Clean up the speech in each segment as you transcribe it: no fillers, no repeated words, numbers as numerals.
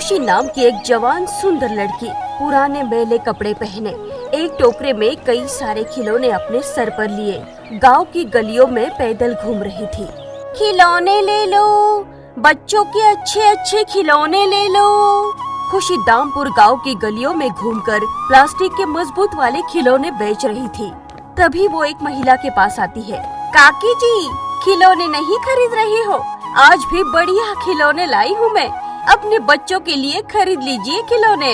खुशी नाम की एक जवान सुंदर लड़की पुराने मैले कपड़े पहने एक टोकरे में कई सारे खिलौने अपने सर पर लिए गांव की गलियों में पैदल घूम रही थी। खिलौने ले लो, बच्चों के अच्छे अच्छे खिलौने ले लो। खुशी दामपुर गांव की गलियों में घूमकर प्लास्टिक के मजबूत वाले खिलौने बेच रही थी। तभी वो एक महिला के पास आती है। काकी जी, खिलौने नहीं खरीद रही हो? आज भी बढ़िया खिलौने लाई हूँ मैं, अपने बच्चों के लिए खरीद लीजिए खिलौने।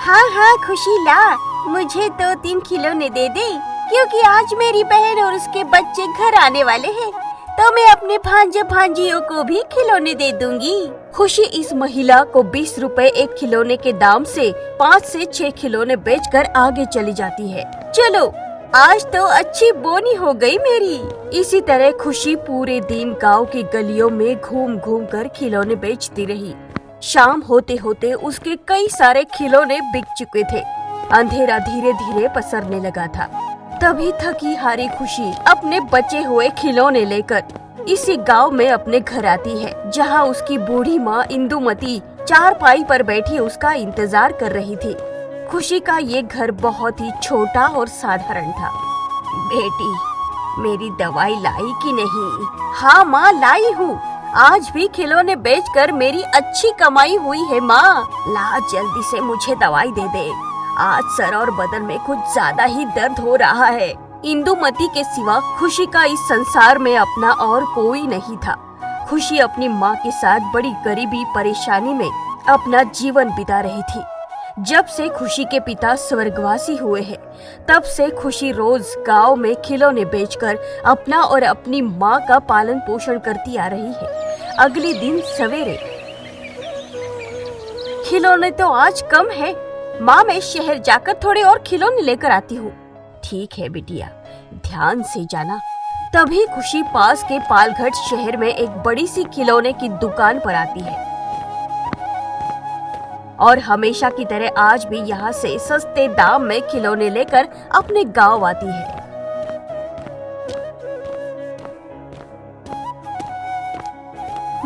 हाँ हाँ खुशी ला, मुझे 2-3 खिलौने दे दे, क्योंकि आज मेरी बहन और उसके बच्चे घर आने वाले हैं, तो मैं अपने भांजे भांजियों को भी खिलौने दे दूंगी। खुशी इस महिला को 20 रुपए एक खिलौने के दाम से 5 से 6 खिलौने बेचकर आगे चली जाती है। चलो आज तो अच्छी बोनी हो गई मेरी। इसी तरह खुशी पूरे दिन गांव की गलियों में घूम घूम कर खिलौने बेचती रही। शाम होते होते उसके कई सारे खिलौने बिक चुके थे। अंधेरा धीरे धीरे पसरने लगा था। तभी थकी हारी खुशी अपने बचे हुए खिलौने लेकर इसी गांव में अपने घर आती है, जहां उसकी बूढ़ी माँ इंदुमती चारपाई पर बैठी उसका इंतजार कर रही थी। खुशी का ये घर बहुत ही छोटा और साधारण था। बेटी, मेरी दवाई लाई कि नहीं? हाँ माँ, लाई हूँ। आज भी खिलौने बेचकर मेरी अच्छी कमाई हुई है माँ। ला जल्दी से मुझे दवाई दे दे। आज सर और बदन में कुछ ज्यादा ही दर्द हो रहा है। इंदुमती के सिवा खुशी का इस संसार में अपना और कोई नहीं था। खुशी अपनी माँ के साथ बड़ी गरीबी परेशानी में अपना जीवन बिता रही थी। जब से खुशी के पिता स्वर्गवासी हुए हैं, तब से खुशी रोज गांव में खिलौने बेचकर अपना और अपनी माँ का पालन पोषण करती आ रही है। अगले दिन सवेरे, खिलौने तो आज कम है माँ, मैं शहर जाकर थोड़े और खिलौने लेकर आती हूँ। ठीक है बिटिया, ध्यान से जाना। तभी खुशी पास के पालघट शहर में एक बड़ी सी खिलौने की दुकान पर आती है और हमेशा की तरह आज भी यहाँ से सस्ते दाम में खिलौने लेकर अपने गांव आती है।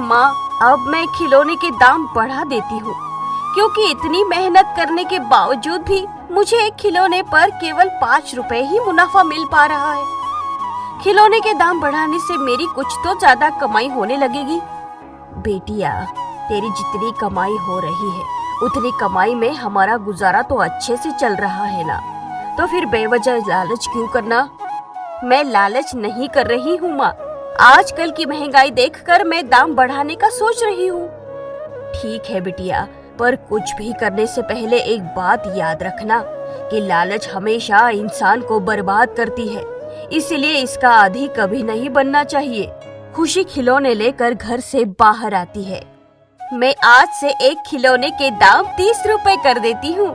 माँ, अब मैं खिलौने के दाम बढ़ा देती हूँ, क्योंकि इतनी मेहनत करने के बावजूद भी मुझे एक खिलौने पर केवल 5 रुपए ही मुनाफा मिल पा रहा है। खिलौने के दाम बढ़ाने से मेरी कुछ तो ज्यादा कमाई होने लगेगी। बेटिया, तेरी जितनी कमाई हो रही है उतनी कमाई में हमारा गुजारा तो अच्छे से चल रहा है ना, तो फिर बेवजह लालच क्यों करना? मैं लालच नहीं कर रही हूँ माँ, आजकल की महंगाई देखकर मैं दाम बढ़ाने का सोच रही हूँ। ठीक है बिटिया, पर कुछ भी करने से पहले एक बात याद रखना कि लालच हमेशा इंसान को बर्बाद करती है, इसलिए इसका आदी कभी नहीं बनना चाहिए। खुशी खिलौने लेकर घर से बाहर आती है। मैं आज से एक खिलौने के दाम 30 रुपए कर देती हूँ।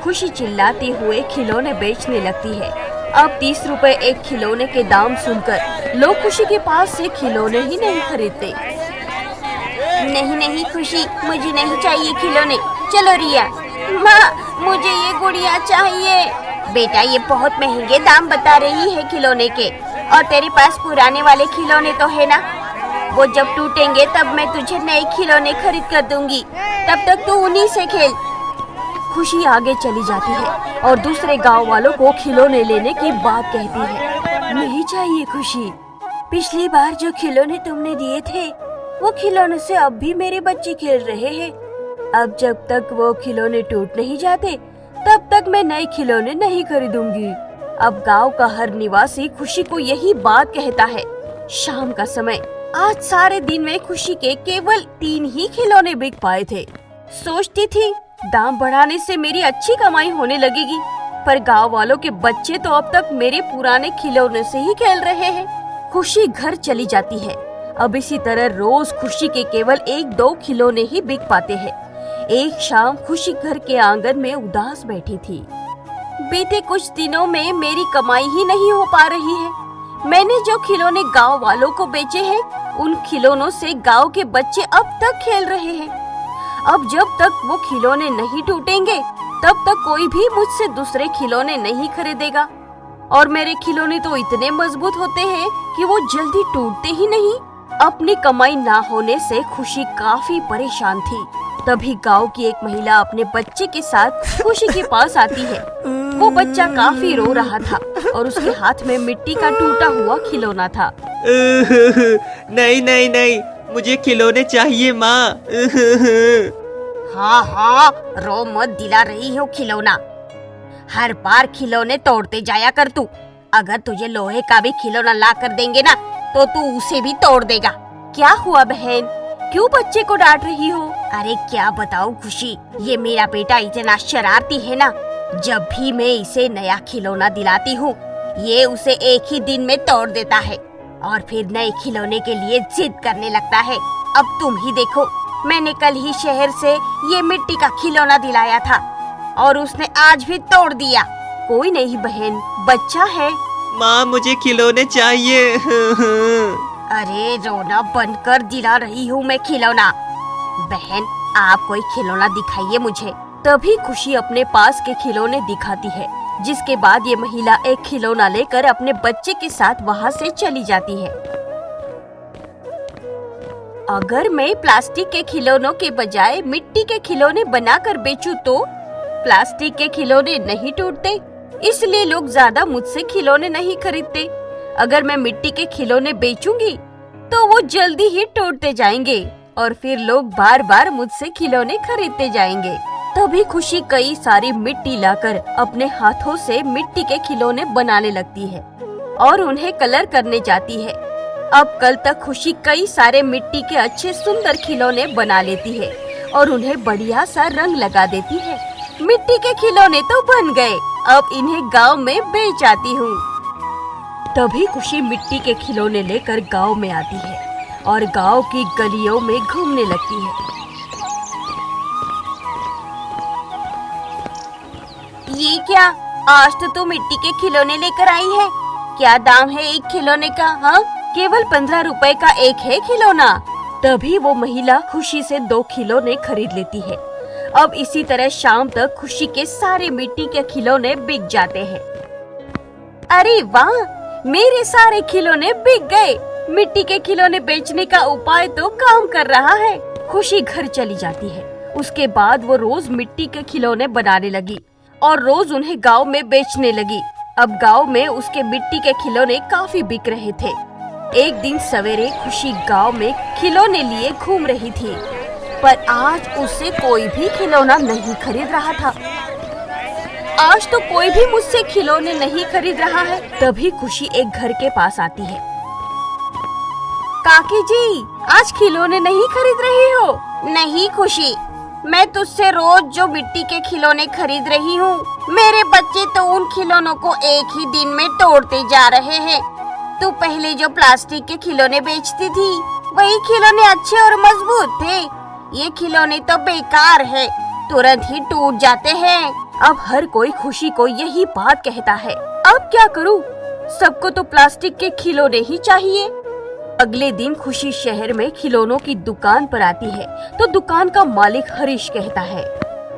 खुशी चिल्लाते हुए खिलौने बेचने लगती है। अब 30 रुपए एक खिलौने के दाम सुनकर लोग खुशी के पास से खिलौने ही नहीं खरीदते। नहीं नहीं खुशी, मुझे नहीं चाहिए खिलौने। चलो रिया। माँ, मुझे ये गुड़िया चाहिए। बेटा, ये बहुत महंगे दाम बता रही है खिलौने के, और तेरे पास पुराने वाले खिलौने तो है ना? वो जब टूटेंगे तब मैं तुझे नए खिलौने खरीद कर दूंगी, तब तक तू उन्हीं से खेल। खुशी आगे चली जाती है और दूसरे गांव वालों को खिलौने लेने की बात कहती है। नहीं चाहिए खुशी, पिछली बार जो खिलौने तुमने दिए थे वो खिलौने से अब भी मेरे बच्चे खेल रहे हैं। अब जब तक वो खिलौने टूट नहीं जाते तब तक मैं नए खिलौने नहीं खरीदूंगी। अब गांव का हर निवासी खुशी को यही बात कहता है। शाम का समय, आज सारे दिन में खुशी के केवल 3 ही खिलौने बिक पाए थे। सोचती थी दाम बढ़ाने से मेरी अच्छी कमाई होने लगेगी, पर गांव वालों के बच्चे तो अब तक मेरे पुराने खिलौने से ही खेल रहे हैं। खुशी घर चली जाती है। अब इसी तरह रोज खुशी के केवल 1-2 खिलौने ही बिक पाते हैं। एक शाम खुशी घर के आंगन में उदास बैठी थी। बीते कुछ दिनों में मेरी कमाई ही नहीं हो पा रही है। मैंने जो खिलौने गांव वालों को बेचे हैं, उन खिलौनों से गांव के बच्चे अब तक खेल रहे हैं। अब जब तक वो खिलौने नहीं टूटेंगे तब तक कोई भी मुझसे दूसरे खिलौने नहीं खरीदेगा, और मेरे खिलौने तो इतने मजबूत होते हैं कि वो जल्दी टूटते ही नहीं। अपनी कमाई ना होने से खुशी काफी परेशान थी। तभी गांव की एक महिला अपने बच्चे के साथ खुशी के पास आती है। वो बच्चा काफी रो रहा था और उसके हाथ में मिट्टी का टूटा हुआ खिलौना था। नहीं नहीं नहीं, मुझे खिलौने चाहिए माँ। हाँ हाँ, रो मत, दिला रही हूँ खिलौना। हर बार खिलौने तोड़ते जाया कर तू। अगर तुझे लोहे का भी खिलौना ला कर देंगे ना तो तू उसे भी तोड़ देगा। क्या हुआ बहन, क्यों बच्चे को डांट रही हो? अरे क्या बताऊं खुशी, ये मेरा बेटा इतना शरारती है ना। जब भी मैं इसे नया खिलौना दिलाती हूँ, ये उसे एक ही दिन में तोड़ देता है और फिर नए खिलौने के लिए जिद करने लगता है। अब तुम ही देखो, मैंने कल ही शहर से ये मिट्टी का खिलौना दिलाया था और उसने आज भी तोड़ दिया। कोई नहीं बहन, बच्चा है। माँ मुझे खिलौने चाहिए। अरे रोना बंद कर, दिला रही हूँ मैं खिलौना। बहन आप कोई खिलौना दिखाइए मुझे। तभी खुशी अपने पास के खिलौने दिखाती है, जिसके बाद ये महिला एक खिलौना लेकर अपने बच्चे के साथ वहाँ से चली जाती है। अगर मैं प्लास्टिक के खिलौनों के बजाय मिट्टी के खिलौने बनाकर बेचूं तो प्लास्टिक के खिलौने नहीं टूटते, इसलिए लोग ज्यादा मुझसे खिलौने नहीं खरीदते। अगर मैं मिट्टी के खिलौने बेचूंगी तो वो जल्दी ही टूटते जाएंगे और फिर लोग बार बार मुझसे खिलौने खरीदते जाएंगे। तभी खुशी कई सारी मिट्टी लाकर अपने हाथों से मिट्टी के खिलौने बनाने लगती है और उन्हें कलर करने जाती है। अब कल तक खुशी कई सारे मिट्टी के अच्छे सुंदर खिलौने बना लेती है और उन्हें बढ़िया सा रंग लगा देती है। मिट्टी के खिलौने तो बन गए, अब इन्हें गांव में बेच आती हूँ। तभी खुशी मिट्टी के खिलौने लेकर गांव में आती है और गांव की गलियों में घूमने लगती है। ये क्या, आज तो तू मिट्टी के खिलौने लेकर आई है। क्या दाम है एक खिलौने का? हाँ, केवल 15 रुपए का एक है खिलौना। तभी वो महिला खुशी से 2 खिलौने खरीद लेती है। अब इसी तरह शाम तक खुशी के सारे मिट्टी के खिलौने बिक जाते हैं। अरे वाह, मेरे सारे खिलौने बिक गए। मिट्टी के खिलौने बेचने का उपाय तो काम कर रहा है। खुशी घर चली जाती है। उसके बाद वो रोज मिट्टी के खिलौने बनाने लगी और रोज उन्हें गांव में बेचने लगी। अब गांव में उसके मिट्टी के खिलौने काफी बिक रहे थे। एक दिन सवेरे खुशी गांव में खिलौने लिए घूम रही थी, पर आज उससे कोई भी खिलौना नहीं खरीद रहा था। आज तो कोई भी मुझसे खिलौने नहीं खरीद रहा है। तभी खुशी एक घर के पास आती है। काकी जी, आज खिलौने नहीं खरीद रही हो? नहीं खुशी, मैं तुझसे रोज जो मिट्टी के खिलौने खरीद रही हूँ, मेरे बच्चे तो उन खिलौनों को एक ही दिन में तोड़ते जा रहे हैं। तू पहले जो प्लास्टिक के खिलौने बेचती थी, वही खिलौने अच्छे और मजबूत थे। ये खिलौने तो बेकार है, तुरंत ही टूट जाते हैं। अब हर कोई खुशी को यही बात कहता है। अब क्या करूं? सबको तो प्लास्टिक के खिलौने ही चाहिए। अगले दिन खुशी शहर में खिलौनों की दुकान पर आती है तो दुकान का मालिक हरीश कहता है,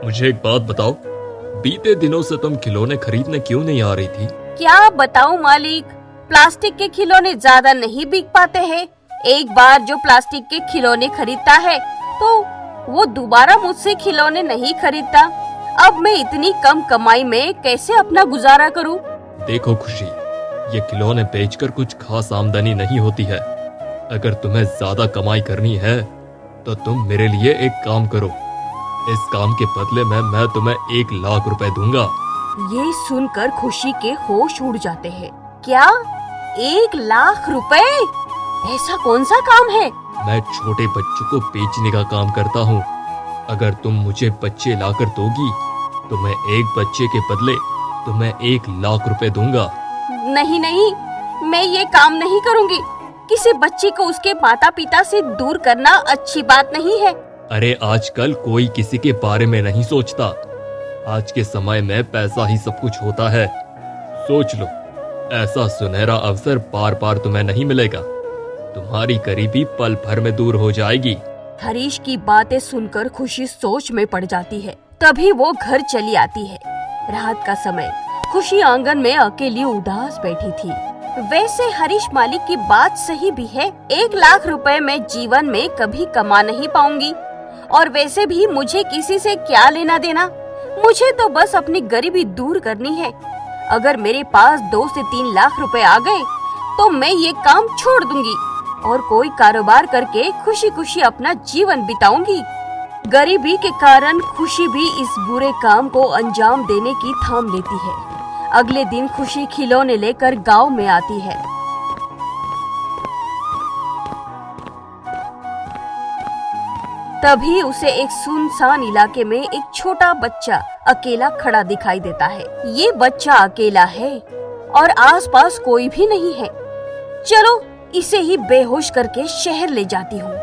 मुझे एक बात बताओ, बीते दिनों से तुम खिलौने खरीदने क्यों नहीं आ रही थी? क्या बताऊं मालिक, प्लास्टिक के खिलौने ज्यादा नहीं बिक पाते हैं। एक बार जो प्लास्टिक के खिलौने खरीदता है तो वो दोबारा मुझसे खिलौने नहीं खरीदता। अब मैं इतनी कम कमाई में कैसे अपना गुजारा करूं? देखो खुशी, ये खिलौने बेचकर कुछ खास आमदनी नहीं होती है। अगर तुम्हें ज्यादा कमाई करनी है तो तुम मेरे लिए एक काम करो। इस काम के बदले में मैं तुम्हें 1 लाख रुपए दूंगा। ये सुनकर खुशी के होश उड़ जाते हैं। क्या 1 लाख रुपए? ऐसा कौन सा काम है? मैं छोटे बच्चों को बेचने का काम करता हूँ। अगर तुम मुझे बच्चे लाकर दोगी तो मैं एक बच्चे के बदले तुम्हें 1 लाख रुपए दूंगा। नहीं नहीं, मैं ये काम नहीं करूँगी। किसी बच्चे को उसके माता पिता से दूर करना अच्छी बात नहीं है। अरे आजकल कोई किसी के बारे में नहीं सोचता। आज के समय में पैसा ही सब कुछ होता है। सोच लो, ऐसा सुनहरा अवसर बार बार तुम्हें नहीं मिलेगा। तुम्हारी गरीबी पल भर में दूर हो जाएगी। हरीश की बातें सुनकर खुशी सोच में पड़ जाती है। तभी वो घर चली आती है। रात का समय, खुशी आंगन में अकेली उदास बैठी थी। वैसे हरीश मालिक की बात सही भी है। 1 लाख रुपए मैं जीवन में कभी कमा नहीं पाऊंगी, और वैसे भी मुझे किसी से क्या लेना देना। मुझे तो बस अपनी गरीबी दूर करनी है। अगर मेरे पास 2 से 3 लाख रुपए आ गए तो मैं ये काम छोड़ दूंगी और कोई कारोबार करके खुशी खुशी अपना जीवन बिताऊंगी। गरीबी के कारण खुशी भी इस बुरे काम को अंजाम देने की ठान लेती है। अगले दिन खुशी खिलौने लेकर गांव में आती है। तभी उसे एक सुनसान इलाके में एक छोटा बच्चा अकेला खड़ा दिखाई देता है। ये बच्चा अकेला है और आसपास कोई भी नहीं है। चलो इसे ही बेहोश करके शहर ले जाती हूँ।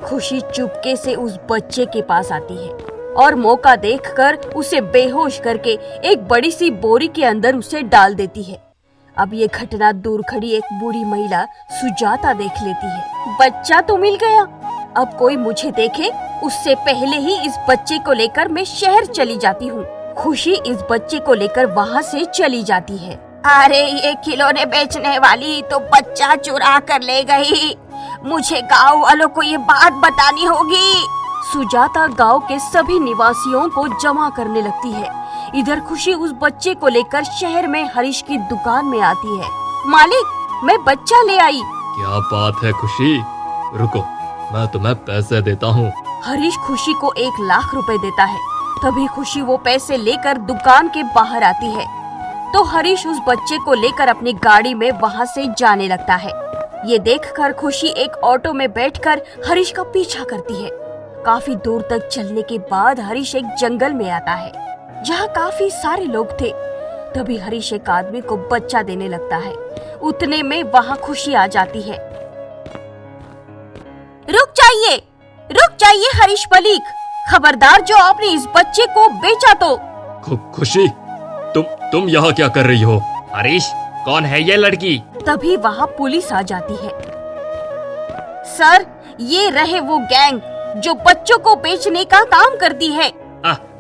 खुशी चुपके से उस बच्चे के पास आती है और मौका देखकर उसे बेहोश करके एक बड़ी सी बोरी के अंदर उसे डाल देती है। अब ये घटना दूर खड़ी एक बूढ़ी महिला सुजाता देख लेती है। बच्चा तो मिल गया, अब कोई मुझे देखे उससे पहले ही इस बच्चे को लेकर मैं शहर चली जाती हूँ। खुशी इस बच्चे को लेकर वहाँ से चली जाती है। अरे ये खिलौने बेचने वाली तो बच्चा चुरा कर ले गई। मुझे गांव वालों को ये बात बतानी होगी। सुजाता गांव के सभी निवासियों को जमा करने लगती है। इधर खुशी उस बच्चे को लेकर शहर में हरीश की दुकान में आती है। मालिक, मैं बच्चा ले आई। क्या बात है खुशी, रुको मैं तुम्हें पैसे देता हूँ। हरीश खुशी को 1 लाख रुपए देता है। तभी खुशी वो पैसे लेकर दुकान के बाहर आती है तो हरीश उस बच्चे को लेकर अपनी गाड़ी में वहाँ से जाने लगता है। ये देखकर खुशी एक ऑटो में बैठकर हरीश का पीछा करती है। काफी दूर तक चलने के बाद हरीश एक जंगल में आता है जहाँ काफी सारे लोग थे। तभी हरीश एक आदमी को बच्चा देने लगता है। उतने में वहाँ खुशी आ जाती है। रुक जाइए हरीश मलिक, खबरदार जो आपने इस बच्चे को बेचा तो। खुशी, तुम यहाँ क्या कर रही हो? हरीश, कौन है ये लड़की? तभी वहाँ पुलिस आ जाती है। सर, ये रहे वो गैंग जो बच्चों को बेचने का काम करती है।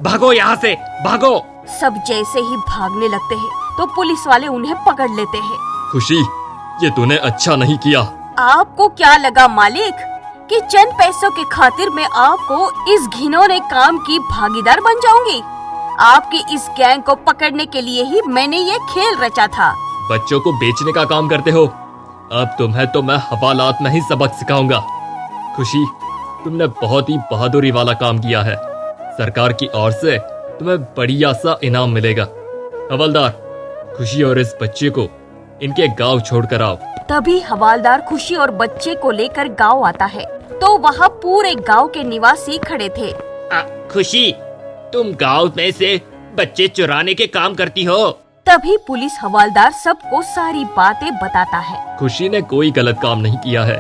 भागो यहाँ से, भागो। सब जैसे ही भागने लगते हैं तो पुलिस वाले उन्हें पकड़ लेते हैं। खुशी, ये तूने अच्छा नहीं किया। आपको क्या लगा मालिक कि चंद पैसों के खातिर मैं आपको इस घिनौने काम की भागीदार बन जाऊंगी? आपकी इस गैंग को पकड़ने के लिए ही मैंने ये खेल रचा था। बच्चों को बेचने का काम करते हो? अब तुम्हें तो मैं हवालात में ही सबक सिखाऊंगा। खुशी, तुमने बहुत ही बहादुरी वाला काम किया है। सरकार की ओर से तुम्हें बढ़िया सा इनाम मिलेगा। हवलदार, खुशी और इस बच्चे को इनके गांव छोड़कर आओ। तभी हवालदार खुशी और बच्चे को लेकर गांव आता है तो वहाँ पूरे गांव के निवासी खड़े थे। खुशी, तुम गांव में से बच्चे चुराने के काम करती हो? तभी पुलिस हवालदार सबको सारी बातें बताता है। खुशी ने कोई गलत काम नहीं किया है,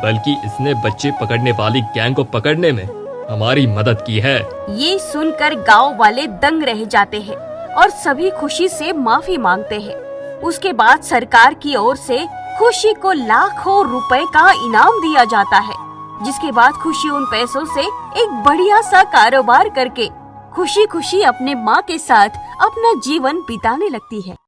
बल्कि इसने बच्चे पकड़ने वाली गैंग को पकड़ने में हमारी मदद की है। ये सुनकर गांव वाले दंग रह जाते हैं और सभी खुशी से माफी मांगते हैं। उसके बाद सरकार की ओर से खुशी को लाखों रुपए का इनाम दिया जाता है, जिसके बाद खुशी उन पैसों से एक बढ़िया सा कारोबार करके खुशी खुशी अपने माँ के साथ अपना जीवन बिताने लगती है।